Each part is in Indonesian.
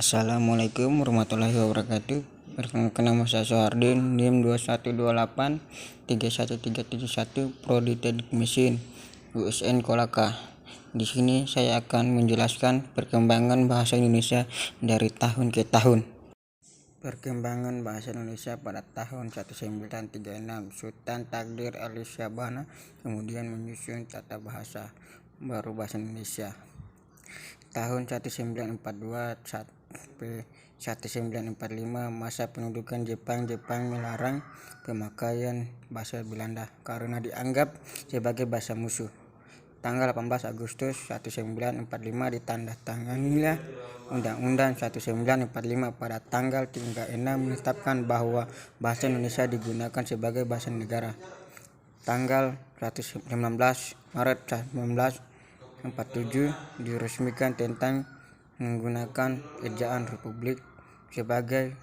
Assalamualaikum warahmatullahi wabarakatuh. Perkenalkan, nama saya Sohardin, NIM 2128 31371, Prodi Teknik Mesin, USN Kolaka. Di sini saya akan menjelaskan perkembangan bahasa Indonesia dari tahun ke tahun. Perkembangan bahasa Indonesia pada tahun 1936, Sultan Takdir Ali Syabana kemudian menyusun tata bahasa baru bahasa Indonesia. Tahun 1942 sampai 1945, masa pendudukan Jepang melarang pemakaian bahasa Belanda karena dianggap sebagai bahasa musuh. Tanggal 18 Agustus 1945 ditandatanganilah Undang-Undang 1945. Pada tanggal 36 menetapkan bahwa bahasa Indonesia digunakan sebagai bahasa negara. Tanggal 19 Maret 1947 diresmikan tentang menggunakan ejaan Republik sebagai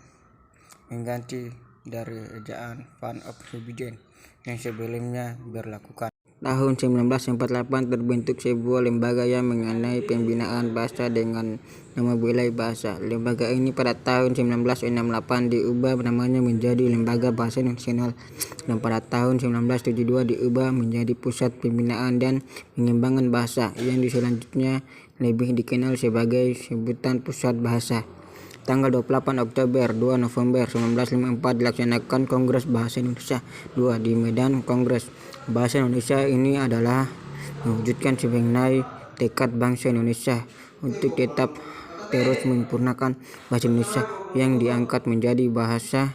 pengganti dari ejaan Van of Sweden yang sebelumnya berlakukan. Tahun 1948 terbentuk sebuah lembaga yang mengenai pembinaan bahasa dengan nama Balai Bahasa. Lembaga ini pada tahun 1968 diubah namanya menjadi Lembaga Bahasa Nasional, dan pada tahun 1972 diubah menjadi Pusat Pembinaan dan Pengembangan Bahasa, yang selanjutnya lebih dikenal sebagai sebutan Pusat Bahasa. Tanggal 28 Oktober 2 November 1954 dilaksanakan Kongres Bahasa Indonesia 2 di Medan. Kongres Bahasa Indonesia ini adalah mewujudkan sebagai tekad bangsa Indonesia untuk tetap terus menyempurnakan bahasa Indonesia yang diangkat menjadi bahasa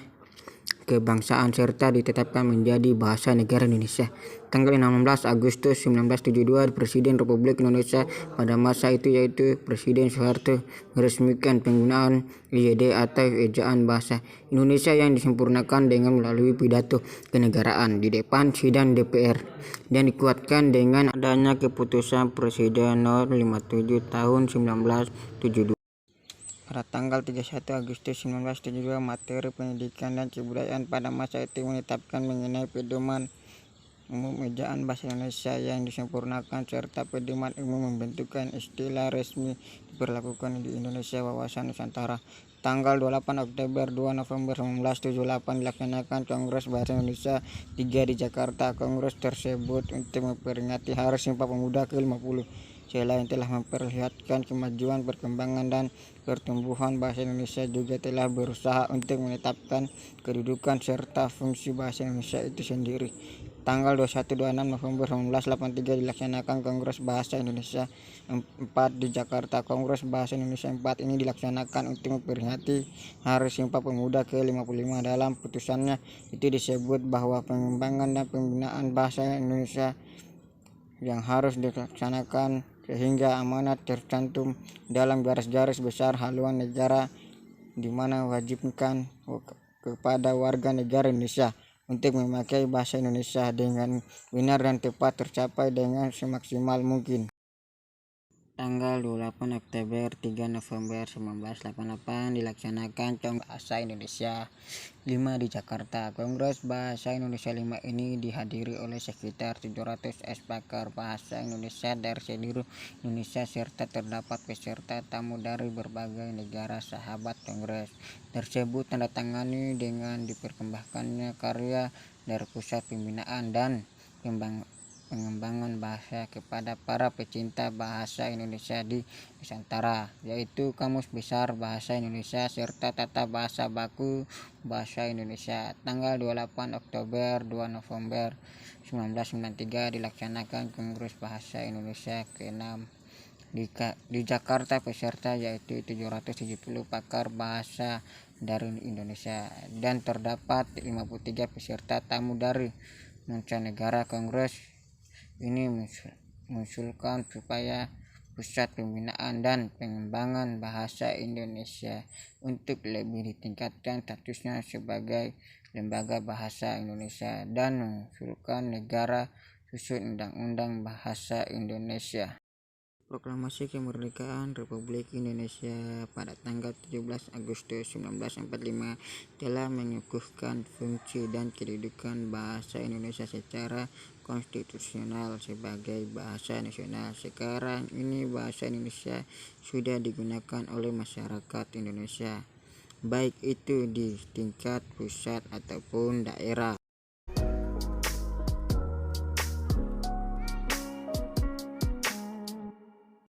kebangsaan serta ditetapkan menjadi bahasa negara Indonesia. Tanggal 16 Agustus 1972 Presiden Republik Indonesia pada masa itu, yaitu Presiden Soeharto, meresmikan penggunaan EYD atau ejaan bahasa Indonesia yang disempurnakan dengan melalui pidato kenegaraan di depan sidang DPR, dan dikuatkan dengan adanya keputusan Presiden No. 57 tahun 1972. Pada tanggal 31 Agustus 1972, materi pendidikan dan kebudayaan pada masa itu menetapkan mengenai pedoman umum ejaan bahasa Indonesia yang disempurnakan serta pedoman umum membentukkan istilah resmi diberlakukan di Indonesia wawasan Nusantara. Tanggal 28 Oktober 2 November 1978 dilaksanakan Kongres Bahasa Indonesia 3 di Jakarta. Kongres tersebut untuk memperingati Hari Sumpah Pemuda ke-50. Selain telah memperlihatkan kemajuan, perkembangan, dan pertumbuhan bahasa Indonesia, juga telah berusaha untuk menetapkan kedudukan serta fungsi bahasa Indonesia itu sendiri. Tanggal 21-26 November 1983 dilaksanakan Kongres Bahasa Indonesia 4 di Jakarta. Kongres Bahasa Indonesia 4 ini dilaksanakan untuk memperingati Hari Sumpah Pemuda ke-55. Dalam putusannya itu disebut bahwa pengembangan dan pembinaan bahasa Indonesia yang harus dilaksanakan sehingga amanat tercantum dalam garis-garis besar haluan negara, di mana wajibkan kepada warga negara Indonesia untuk memakai bahasa Indonesia dengan benar dan tepat tercapai dengan semaksimal mungkin. Tanggal 28 Oktober 3 November 1988 dilaksanakan Kongres Bahasa Indonesia 5 di Jakarta. Kongres Bahasa Indonesia 5 ini dihadiri oleh sekitar 700 pakar bahasa Indonesia dari seluruh Indonesia, serta terdapat peserta tamu dari berbagai negara sahabat. Kongres tersebut tanda tangani dengan dipersembahkannya karya dari Pusat Pembinaan dan Pengembangan Bahasa kepada para pecinta bahasa Indonesia di Nusantara, yaitu Kamus Besar Bahasa Indonesia serta Tata Bahasa Baku Bahasa Indonesia. Tanggal 28 Oktober 2 November 1993 dilaksanakan Kongres Bahasa Indonesia ke-6 di Jakarta. Peserta yaitu 770 pakar bahasa dari Indonesia, dan terdapat 53 peserta tamu dari mancanegara. Kongres ini mengusulkan supaya Pusat Pembinaan dan Pengembangan Bahasa Indonesia untuk lebih ditingkatkan statusnya sebagai Lembaga Bahasa Indonesia, dan mengusulkan negara susun Undang-Undang Bahasa Indonesia. Proklamasi Kemerdekaan Republik Indonesia pada tanggal 17 Agustus 1945 telah mengukuhkan fungsi dan kedudukan bahasa Indonesia secara konstitusional sebagai bahasa nasional. Sekarang ini bahasa Indonesia sudah digunakan oleh masyarakat Indonesia, baik itu di tingkat pusat ataupun daerah.